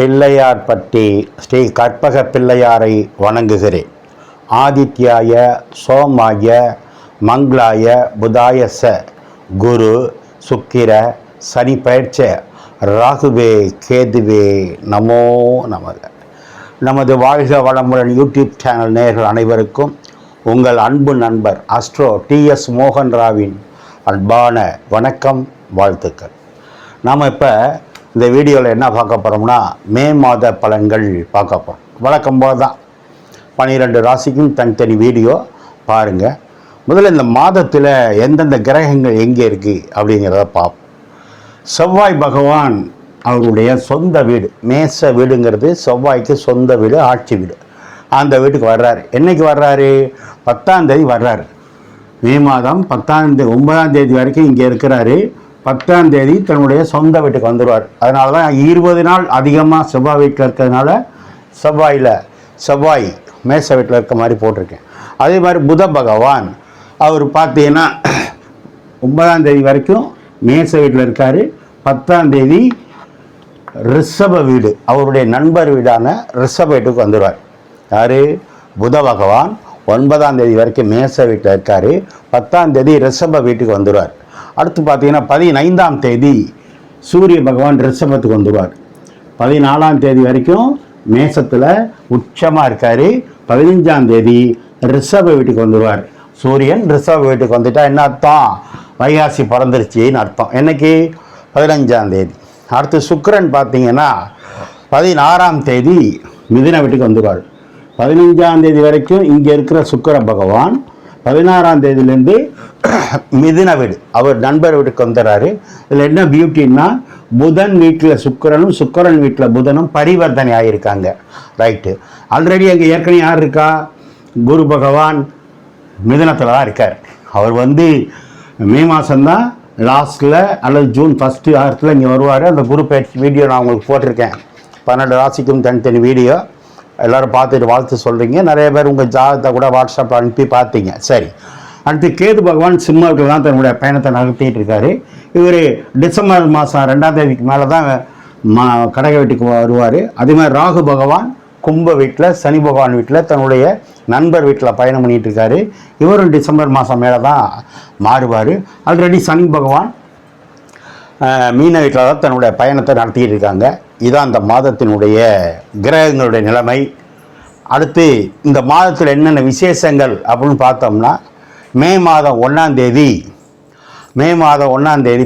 பிள்ளையார்பட்டி ஸ்ரீ கற்பக பிள்ளையாரை வணங்குகிறேன். ஆதித்யாய சோமாய மங்களாய புதாய ச குரு சுக்கிர சனி பயிற்ச ராகுவே கேதுவே நமோ நமக. நமது வாழ்க வளமுடன் யூடியூப் சேனல் நேயர்கள் அனைவருக்கும் உங்கள் அன்பு நண்பர் அஸ்ட்ரோ TS மோகன் ராவின் அன்பான வணக்கம், வாழ்த்துக்கள். நாம் இப்போ இந்த வீடியோவில் என்ன பார்க்க போகிறோம்னா, மே மாத பலன்கள் பார்க்க போகிறோம். வழக்கம் போல் தான் 12 ராசிக்கும் தனித்தனி வீடியோ பாருங்கள். முதல்ல இந்த மாதத்தில் எந்தெந்த கிரகங்கள் எங்கே இருக்குது அப்படிங்கிறத பார்ப்போம். செவ்வாய் பகவான் அவருடைய சொந்த வீடு, மேச வீடுங்கிறது செவ்வாய்க்கு சொந்த வீடு, ஆட்சி வீடு. அந்த வீட்டுக்கு வர்றாரு. என்றைக்கு வர்றாரு? 10ஆம் தேதி வர்றாரு. மே மாதம் 9ஆம் தேதி வரைக்கும் இங்கே இருக்கிறாரு. 10ஆம் தேதி தன்னுடைய சொந்த வீட்டுக்கு வந்துடுவார். அதனால தான் 20 நாள் அதிகமாக செவ்வாய் வீட்டில் இருக்கிறதுனால செவ்வாய் மேச வீட்டில் இருக்க மாதிரி போட்டிருக்கேன். அதே மாதிரி புத பகவான் அவர் பார்த்தீங்கன்னா 9ஆம் தேதி வரைக்கும் மேச வீட்டில் இருக்கார். 10ஆம் தேதி ரிஷப வீடு, அவருடைய நண்பர் வீடான ரிஷப வீட்டுக்கு வந்துடுவார். யார்? புத பகவான் 9ஆம் தேதி வரைக்கும் மேச வீட்டில் இருக்கார். 10ஆம் தேதி ரிஷப வீட்டுக்கு வந்துடுவார். அடுத்து பார்த்தீங்கன்னா 15ஆம் தேதி சூரிய பகவான் ரிஷபத்துக்கு வந்துடுவார். 14ஆம் தேதி வரைக்கும் மேசத்தில் உச்சமாக இருக்கார். 15ஆம் தேதி ரிஷப வீட்டுக்கு வந்துடுவார். சூரியன் ரிஷப வீட்டுக்கு வந்துட்டால் என்ன அர்த்தம்? வைகாசி பிறந்துருச்சின்னு அர்த்தம். என்னைக்கு? 15ஆம் தேதி. அடுத்து சுக்கிரன் பார்த்தீங்கன்னா 16ஆம் தேதி மிதுன வீட்டுக்கு வந்துடுவார். 15ஆம் தேதி வரைக்கும் இங்கே இருக்கிற சுக்கிர பகவான் 16ஆம் தேதியிலேருந்து மிதுன வீடு, அவர் நண்பர் வீட்டுக்கு வந்துடுறாரு. இதில் என்ன பியூட்டின்னா, புதன் வீட்டில் சுக்கிரனும் சுக்கிரன் வீட்டில் புதனும் பரிவர்த்தனை ஆகியிருக்காங்க. ரைட்டு. ஆல்ரெடி அங்கே ஏற்கனவே யார் இருக்கா? குரு பகவான் மிதுனத்தில் தான் இருக்கார். அவர் மே மாதம்தான் லாஸ்ட்டில் அல்லது ஜூன் ஃபஸ்ட்டு வாரத்தில் இங்கே வருவார். அந்த குரு பயிற்சி வீடியோ நான் உங்களுக்கு போட்டிருக்கேன். 12 ராசிக்கும் தனித்தனி வீடியோ. எல்லோரும் பார்த்துட்டு வாழ்த்து சொல்கிறீங்க. நிறைய பேர் உங்கள் ஜாதகத்தை கூட வாட்ஸ்அப்பில் அனுப்பி பார்த்தீங்க. சரி. அடுத்து கேது பகவான் சிம்மத்தில் தான் தன்னுடைய பயணத்தை நடத்திட்டு இருக்காரு. இவர் டிசம்பர் மாதம் 2ஆம் தேதிக்கு மேலே தான் கடக வீட்டுக்கு வருவார். அதே மாதிரி ராகு பகவான் கும்ப வீட்டில், சனி பகவான் வீட்டில், தன்னுடைய நண்பர் வீட்டில் பயணம் பண்ணிகிட்டு இருக்காரு. இவரும் டிசம்பர் மாதம் மேலே தான் மாறுவார். ஆல்ரெடி சனி பகவான் மீன வீட்டில் தான் தன்னுடைய பயணத்தை நடத்திக்கிட்டு இருக்காங்க. இதுதான் இந்த மாதத்தினுடைய கிரகங்களுடைய நிலைமை. அடுத்து இந்த மாதத்தில் என்னென்ன விசேஷங்கள் அப்படின்னு பார்த்தோம்னா, மே மாதம் 1ஆம் தேதி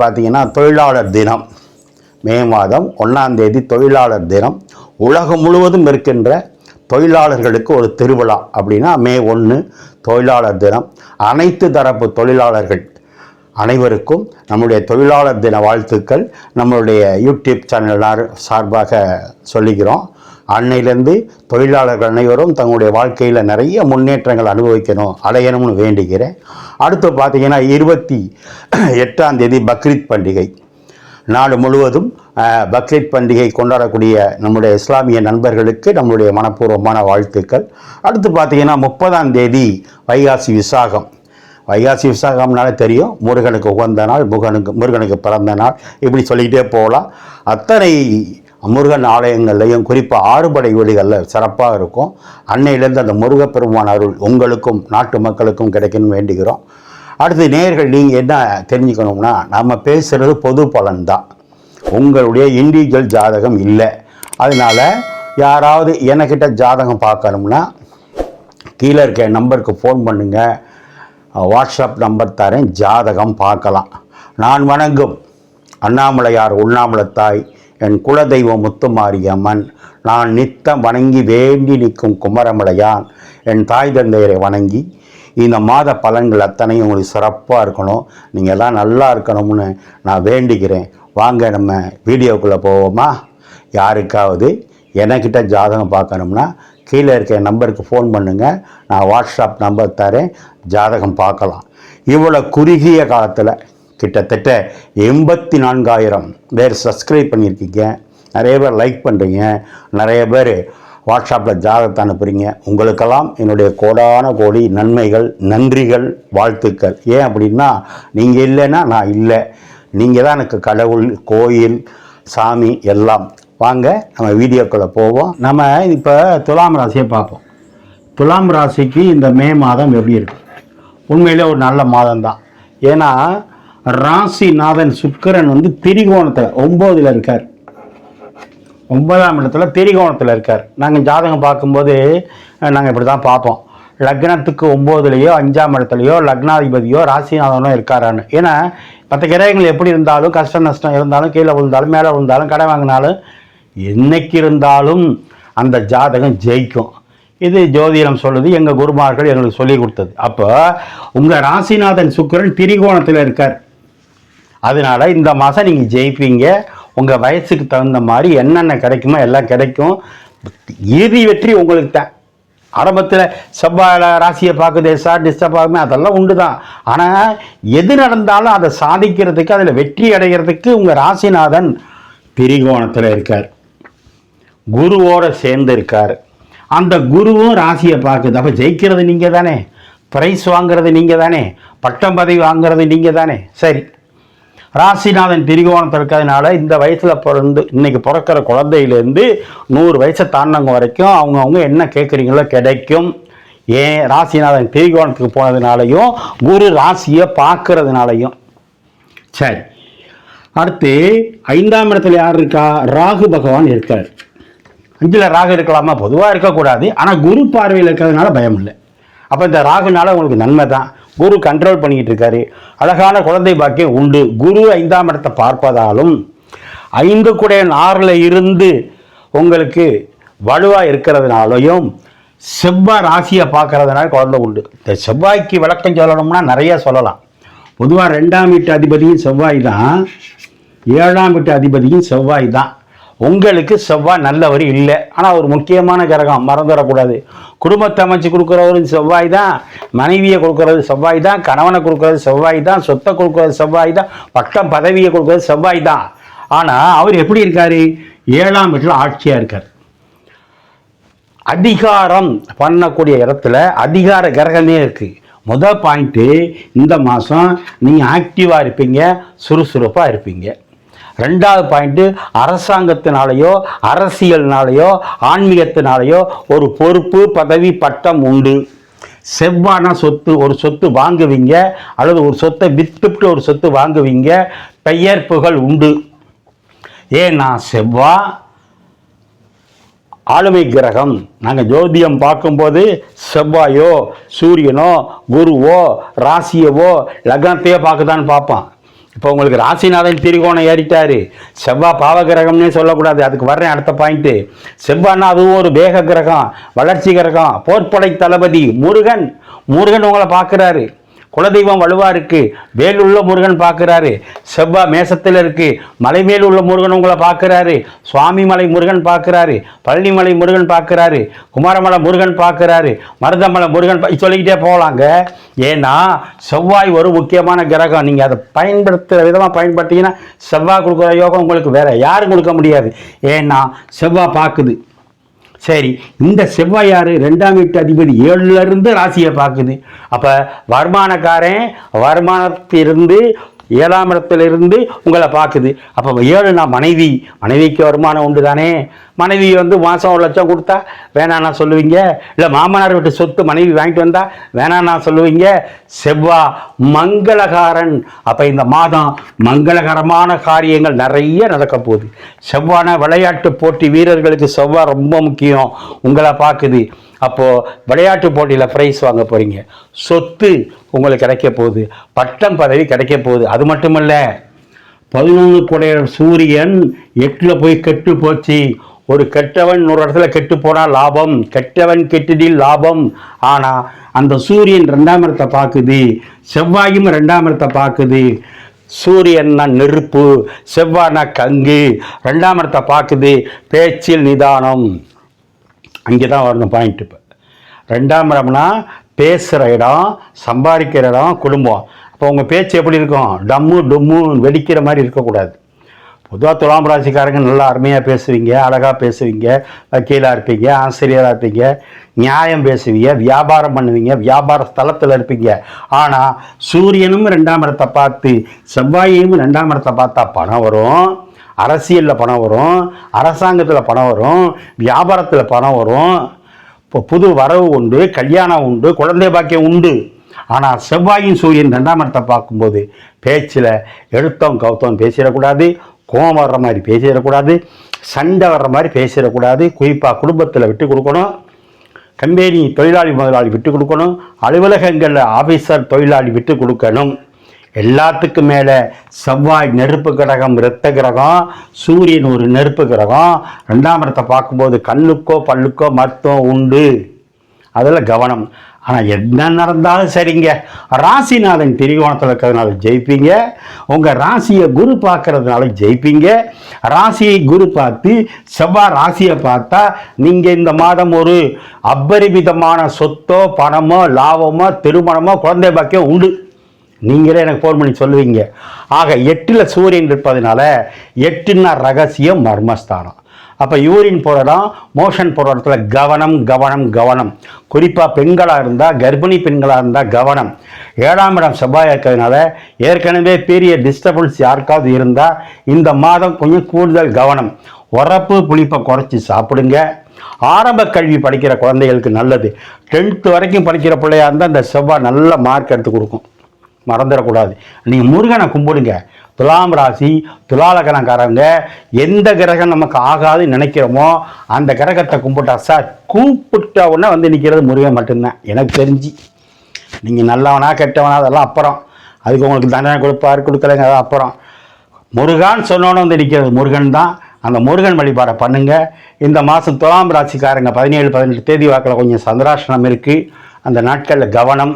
பார்த்தீங்கன்னா தொழிலாளர் தினம். மே மாதம் 1ஆம் தேதி தொழிலாளர் தினம். உலகம் முழுவதும் இருக்கின்ற தொழிலாளர்களுக்கு ஒரு திருவிழா. அப்படின்னா மே 1 தொழிலாளர் தினம். அனைத்து தரப்பு தொழிலாளர்கள் அனைவருக்கும் நம்முடைய தொழிலாளர் தின வாழ்த்துக்கள் நம்மளுடைய யூடியூப் சேனல் சார்பாக சொல்லிக்கிறோம். அன்னையிலேருந்து தொழிலாளர்கள் அனைவரும் தங்களுடைய வாழ்க்கையில் நிறைய முன்னேற்றங்கள் அடையணும்னு வேண்டிக்கிறேன். அடுத்து பார்த்தீங்கன்னா 28ஆம் தேதி பக்ரீத் பண்டிகை. நாடு முழுவதும் பக்ரீத் பண்டிகை கொண்டாடக்கூடிய நம்முடைய இஸ்லாமிய நண்பர்களுக்கு நம்முடைய மனப்பூர்வமான வாழ்த்துக்கள். அடுத்து பார்த்தீங்கன்னா 30ஆம் தேதி வைகாசி விசாகம். வைகாசி விசாகம்னாலே தெரியும், முருகனுக்கு உகந்த நாள், முருகனுக்கு பிறந்த நாள், இப்படி சொல்லிக்கிட்டே போகலாம். அத்தனை முருகன் ஆலயங்கள்லையும் குறிப்பாக 6 படை வீடுகளில் சிறப்பாக இருக்கும். அன்னையிலேருந்து அந்த முருகப்பெருமான் அருள் உங்களுக்கும் நாட்டு மக்களுக்கும் கிடைக்கணும்னு வேண்டுகிறோம். அடுத்து நேயர்கள் நீங்கள் என்ன தெரிஞ்சுக்கணும்னா, நம்ம பேசுகிறது பொது பலன் தான், உங்களுடைய இண்டிவிஜுவல் ஜாதகம் இல்லை. அதனால் யாராவது எனக்கிட்ட ஜாதகம் பார்க்கணும்னா கீழே இருக்க நம்பருக்கு ஃபோன் பண்ணுங்கள். வாட்ஸ்அப் நம்பர் தரேன், ஜாதகம் பார்க்கலாம். நான் வணங்கும் அண்ணாமலையார் உண்ணாமலத்தாய், என் குலதெய்வம் முத்துமாரியம்மன், நான் நித்தம் வணங்கி வேண்டி நிற்கும் குமரமலையான், என் தாய் தந்தையரை வணங்கி இந்த மாத பலன்கள் அத்தனையும் உங்களுக்கு சிறப்பாக இருக்கணும், நீங்கள் எல்லாம் நல்லா இருக்கணும்னு நான் வேண்டிக்கிறேன். வாங்க நம்ம வீடியோக்குள்ளே போவோமா? யாருக்காவது எனக்கிட்ட ஜாதகம் பார்க்கணும்னா கீழே இருக்க நம்பருக்கு ஃபோன் பண்ணுங்கள். நான் வாட்ஸ்அப் நம்பர் தரேன், ஜாதகம் பார்க்கலாம். இவ்வளோ குறுகிய காலத்தில் கிட்டத்தட்ட 84,000 பேர் சப்ஸ்கிரைப் பண்ணியிருக்கீங்க. நிறைய பேர் லைக் பண்ணுறீங்க, நிறைய பேர் வாட்ஸ்அப்பில் ஜாதகத்தை அனுப்புகிறீங்க. உங்களுக்கெல்லாம் என்னுடைய கோடான கோடி நன்மைகள், நன்றிகள், வாழ்த்துக்கள். ஏன் அப்படின்னா, நீங்கள் இல்லைன்னா நான் இல்லை. நீங்கள் தான் எனக்கு கடவுள், கோயில், சாமி எல்லாம். வாங்க நம்ம வீடியோக்குள்ளே போவோம். நம்ம இப்போ துலாம் ராசியை பார்ப்போம். துலாம் ராசிக்கு இந்த மே மாதம் எப்படி இருக்கு? உண்மையிலே ஒரு நல்ல மாதம் தான். ஏன்னா ராசிநாதன் சுக்கிரன் வந்து திரிகோணத்தில் 9ல் இருக்கார். 9ஆம் இடத்துல திரிகோணத்தில் இருக்கார். நாங்கள் ஜாதகம் பார்க்கும்போது நாங்கள் இப்படி தான் பார்ப்போம். லக்னத்துக்கு 9லையோ 5ஆம் இடத்துலையோ லக்னாதிபதியோ ராசிநாதனோ இருக்காரான்னு. ஏன்னா மற்ற கிரகங்கள் எப்படி இருந்தாலும் கஷ்ட நஷ்டம் இருந்தாலும் கீழே விழுந்தாலும் மேலே விழுந்தாலும் கடை வாங்கினாலும் என்னைக்கு இருந்தாலும் அந்த ஜாதகம் ஜெயிக்கும். இது ஜோதிடம் சொல்லுது, எங்கள் குருமார்கள் எங்களுக்கு சொல்லி கொடுத்தது. அப்போ உங்கள் ராசிநாதன் சுக்கிரன் திரிகோணத்தில் இருக்கார். அதனால இந்த மாதம் நீங்கள் ஜெயிப்பீங்க. உங்கள் வயசுக்கு தகுந்த மாதிரி என்னென்ன கிடைக்குமோ எல்லாம் கிடைக்கும். இறுதி வெற்றி உங்களுக்கு தான். ஆரம்பத்தில் செவ்வாய் ராசியை பார்க்குது, டிஸ்டர்ப் ஆகுமே, அதெல்லாம் உண்டு தான். ஆனால் எது நடந்தாலும் அதை சாதிக்கிறதுக்கு, அதில் வெற்றி அடைகிறதுக்கு உங்கள் ராசிநாதன் திரிகோணத்தில் இருக்கார், குருவோடு சேர்ந்து இருக்கார். அந்த குருவும் ராசியை பார்க்குது. அப்போ ஜெயிக்கிறது நீங்கள் தானே, ப்ரைஸ் வாங்கிறது நீங்கள் தானே, பட்டம் பதவி வாங்கிறது நீங்கள் தானே. சரி, ராசிநாதன் திரிகோணத்தில் இருக்கிறதுனால இந்த வயசில் பிறந்து இன்னைக்கு பிறக்கிற குழந்தையிலேருந்து 100 வயசை தாண்டவங்க வரைக்கும் அவங்கவுங்க என்ன கேட்குறீங்களோ கிடைக்கும். ஏன் ராசிநாதன் திரிகோணத்துக்கு போனதுனாலையும் குரு ராசியை பார்க்கறதுனாலையும். சரி, அடுத்து 5ஆம் இடத்துல யார் இருக்கா? ராகு பகவான் இருக்கார். 5ல் ராகு இருக்கலாமா? பொதுவாக இருக்கக்கூடாது. ஆனால் குரு பார்வையில் இருக்கிறதுனால பயம் இல்லை. அப்போ இந்த ராகுனால உங்களுக்கு நன்மை தான். குரு கண்ட்ரோல் பண்ணிக்கிட்டு இருக்காரு. அழகான குழந்தை பாக்கியம் உண்டு. குரு 5ஆம் இடத்தை பார்ப்பதாலும் 5 கூடைய 6ல் இருந்து உங்களுக்கு வலுவாக இருக்கிறதுனாலையும் செவ்வாய் ராசியை பார்க்கறதுனால குழந்தை உண்டு. இந்த செவ்வாய்க்கு விளக்கம் சொல்லணும்னா நிறைய சொல்லலாம். பொதுவாக 2ஆம் வீட்டு அதிபதியும் செவ்வாய் தான், 7ஆம் வீட்டு அதிபதியும் செவ்வாய் தான். உங்களுக்கு செவ்வாய் நல்லவர் இல்லை. ஆனால் ஒரு முக்கியமான கிரகம், மறந்துடக்கூடாது. குடும்பத்தை அமைச்சு கொடுக்குறவரு செவ்வாய் தான், மனைவியை கொடுக்குறது செவ்வாய் தான், கணவனை கொடுக்குறது செவ்வாய் தான், சொத்தை கொடுக்குறது செவ்வாய் தான், பட்டம் பதவியை கொடுக்குறது செவ்வாய் தான். ஆனால் அவர் எப்படி இருக்காரு? 7ஆம் வீட்டில் ஆட்சியாக இருக்கார். அதிகாரம் பண்ணக்கூடிய இடத்துல அதிகார கிரகமே இருக்குது. முதல் பாயிண்ட்டு, இந்த மாதம் நீங்கள் ஆக்டிவாக இருப்பீங்க, சுறுசுறுப்பாக இருப்பீங்க. 2வது பாயிண்ட்டு, அரசாங்கத்தினாலேயோ அரசியல்னாலேயோ ஆன்மீகத்தினாலேயோ ஒரு பொறுப்பு பதவி பட்டம் உண்டு. செவ்வாய்னா சொத்து, ஒரு சொத்து வாங்குவீங்க, அல்லது ஒரு சொத்தை வித்துட்டு ஒரு சொத்து வாங்குவீங்க. பெயர் புகழ் உண்டு. ஏன்னா செவ்வாய் ஆளுமை கிரகம். நாங்கள் ஜோதிடம் பார்க்கும்போது செவ்வாயோ சூரியனோ குருவோ ராசியவோ லக்னத்தையோ பார்க்கதான்னு பார்ப்போம். இப்போ உங்களுக்கு ராசிநாதன் திரிகோணம் ஏறிட்டாரு. செவ்வாய் பாவ கிரகம்னே சொல்லக்கூடாது. அதுக்கு வர்றேன் அடுத்த பாயிண்ட்டு. செவ்வாய்னா அதுவும் ஒரு வேக கிரகம், வளர்ச்சி கிரகம், போர்ப்படை தளபதி முருகன். முருகன் உங்களை பார்க்குறாரு. குலதெய்வம் வலுவாக இருக்குது, வேலுள்ள முருகன் பார்க்குறாரு. செவ்வாய் மேசத்தில் இருக்குது, மலை மேல் உள்ள முருகன் உங்களை பார்க்குறாரு. சுவாமிமலை முருகன் பார்க்குறாரு, பழனிமலை முருகன் பார்க்குறாரு, குமாரமலை முருகன் பார்க்குறாரு, மருதமலை முருகன் சொல்லிக்கிட்டே போகலாங்க. ஏன்னா செவ்வாய் ஒரு முக்கியமான கிரகம். நீங்கள் அதை பயன்படுத்துகிற விதமாக பயன்படுத்திங்கன்னா செவ்வாய் கொடுக்குற யோகம் உங்களுக்கு வேற யாரும் கொடுக்க முடியாது. ஏன்னா செவ்வாய் பார்க்குது. சரி, இந்த செவ்வாய் யாரு? 2ஆம் வீட்டு அதிபதி 7ல் இருந்து ராசியை பார்க்குது. அப்போ வருமானக்காரன் வருமானத்திலிருந்து 7ஆம் இடத்திலிருந்து உங்களை பார்க்குது. அப்போ 7னா மனைவி, மனைவிக்கு வருமானம் உண்டு தானே. மனைவி வந்து மாதம் 1 லட்சம் கொடுத்தா வேணான்னா சொல்லுவீங்க. இல்லை மாமனார் வீட்டு சொத்து மனைவி வாங்கிட்டு வந்தா வேணான்னா சொல்லுவீங்க. செவ்வாய் மங்களகாரன். அப்போ இந்த மாதம் மங்களகரமான காரியங்கள் நிறைய நடக்க போகுது. செவ்வாய்னா விளையாட்டு போட்டி வீரர்களுக்கு செவ்வாய் ரொம்ப முக்கியம். உங்களை பார்க்குது. அப்போது விளையாட்டு போட்டியில் ப்ரைஸ் வாங்க போகிறீங்க, சொத்து உங்களுக்கு கிடைக்க போகுது, பட்டம் பதவி கிடைக்க போகுது. அது மட்டுமல்ல, 11 கூடைய சூரியன் 8ல் போய் கெட்டு போச்சு. ஒரு கெட்டவன் ஒரு இடத்துல கெட்டு போனால் லாபம், கெட்டவன் கெட்டதில் லாபம். ஆனால் அந்த சூரியன் 2ஆம் இடத்தை பார்க்குது, செவ்வாயும் 2ஆம் இடத்தை பார்க்குது. சூரியன்னா நெருப்பு, செவ்வாய்னா கங்கு, 2ஆம் இடத்தை பார்க்குது. பேச்சில் நிதானம். அங்கே தான் வரணும் பாயிண்ட். இப்போ 2ஆம் இடம்னா பேசுகிற இடம், சம்பாதிக்கிற இடம், குடும்பம். அப்போ உங்கள் பேச்சு எப்படி இருக்கும்? டம்மு டொம்மு வெடிக்கிற மாதிரி இருக்கக்கூடாது. பொதுவாக துலாம் ராசிக்காரங்க நல்லா அருமையாக பேசுவீங்க, அழகாக பேசுவீங்க, வக்கீலாக இருப்பீங்க, ஆசிரியராக இருப்பீங்க, நியாயம் பேசுவீங்க, வியாபாரம் பண்ணுவீங்க, வியாபார ஸ்தலத்தில் இருப்பீங்க. ஆனால் சூரியனும் 2ஆம் இடத்தை பார்த்து செவ்வாயையும் 2ஆம் இடத்தை பார்த்தா பணம் வரும். அரசியலில் பணம் வரும், அரசாங்கத்தில் பணம் வரும், வியாபாரத்தில் பணம் வரும், இப்போ புது வரவு உண்டு, கல்யாணம் உண்டு, குழந்தை பாக்கியம் உண்டு. ஆனால் செவ்வாயின் சூரியன் 2ஆம் இடத்தை பார்க்கும்போது பேச்சில் எடுத்தோம் கவுத்தோம் பேசிடக்கூடாது, கோவம் வர்ற மாதிரி பேசிடக்கூடாது, சண்டை வர்ற மாதிரி பேசிடக்கூடாது. குறிப்பாக குடும்பத்தில் விட்டு கொடுக்கணும், கம்பெனி தொழிலாளி முதலாளி விட்டு கொடுக்கணும், அலுவலகங்களில் ஆஃபீஸர் தொழிலாளி விட்டு கொடுக்கணும். எல்லாத்துக்கும் மேலே செவ்வாய் நெருப்பு கிரகம், இரத்த கிரகம், சூரியன் ஒரு நெருப்பு கிரகம். 2ஆம் இடத்தை பார்க்கும்போது கண்ணுக்கோ பல்லுக்கோ மருத்துவம் உண்டு, அதில் கவனம். ஆனால் என்ன நடந்தாலும் சரிங்க, ராசிநாதன் திரிகோணத்தில் இருக்கிறதுனால ஜெயிப்பீங்க. உங்கள் ராசியை குரு பார்க்கறதுனால ஜெயிப்பீங்க. ராசியை குரு பார்த்து செவ்வாய் ராசியை பார்த்தா நீங்கள் இந்த மாதம் ஒரு அபரிமிதமான சொத்தோ பணமோ லாபமோ திருமணமோ குழந்தை பாக்கியம் உண்டு. நீங்களே எனக்கு ஃபோன் பண்ணி சொல்லுவீங்க. ஆக 8ல் சூரியன் இருப்பதுனால 8ன்னா ரகசியம், மர்மஸ்தானம். அப்போ யூரின் போகிற இடம், மோஷன் போகிற இடத்துல கவனம் கவனம் கவனம். குறிப்பாக பெண்களாக இருந்தால், கர்ப்பிணி பெண்களாக இருந்தால் கவனம். 7ஆம் இடம் செவ்வாய் இருக்கிறதுனால ஏற்கனவே பெரிய டிஸ்டர்பன்ஸ் யாருக்காவது இருந்தால் இந்த மாதம் கொஞ்சம் கூடுதல் கவனம். உரப்பு புளிப்பை குறைச்சி சாப்பிடுங்க. ஆரம்ப கல்வி படிக்கிற குழந்தைகளுக்கு நல்லது. 10th வரைக்கும் படிக்கிற பிள்ளையாக இருந்தால் இந்த செவ்வாய் நல்ல மார்க் எடுத்து கொடுக்கும், மறந்துடக்கூடாது. நீங்கள் முருகனை கும்பிடுங்க. துலாம் ராசி துலாலக்கணக்காரங்க எந்த கிரகம் நமக்கு ஆகாதுன்னு நினைக்கிறோமோ அந்த கிரகத்தை கும்பிட்டா சார், கூப்பிட்ட உடனே வந்து நிற்கிறது முருகன் மட்டும்தான் எனக்கு தெரிஞ்சு. நீங்கள் நல்லவனா கெட்டவனா அதெல்லாம் அப்புறம், அதுக்கு உங்களுக்கு தண்டனை கொடுப்பார் கொடுக்கலைங்க, அதான் அப்புறம். முருகான்னு சொன்னோன்னு வந்து நிற்கிறது முருகன் தான். அந்த முருகன் வழிபாடை பண்ணுங்கள். இந்த மாதம் துலாம் ராசிக்காரங்க 17-18 தேதி வாக்கில் கொஞ்சம் சந்திராசனம் இருக்குது. அந்த நாட்களில் கவனம்.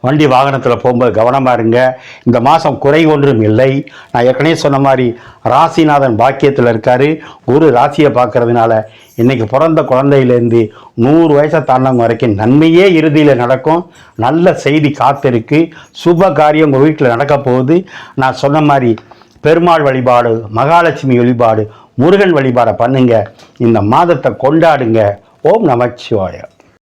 வண்டி வாகனத்தில் போகும்போது கவனமாக இருங்க. இந்த மாதம் குறை ஒன்றும் இல்லை. நான் ஏற்கனவே சொன்ன மாதிரி ராசிநாதன் பாக்கியத்தில் இருக்கார். குரு ராசியை பார்க்கறதுனால இன்றைக்கி பிறந்த குழந்தையிலேருந்து 100 வயசை தாண்டவங்க வரைக்கும் நன்மையே இறுதியில் நடக்கும். நல்ல செய்தி காத்திருக்கு. சுப காரியம் உங்கள் வீட்டில் நடக்க போகுது. நான் சொன்ன மாதிரி பெருமாள் வழிபாடு, மகாலட்சுமி வழிபாடு, முருகன் வழிபாடை பண்ணுங்க. இந்த மாதத்தை கொண்டாடுங்க. ஓம் நமச்சிவாய.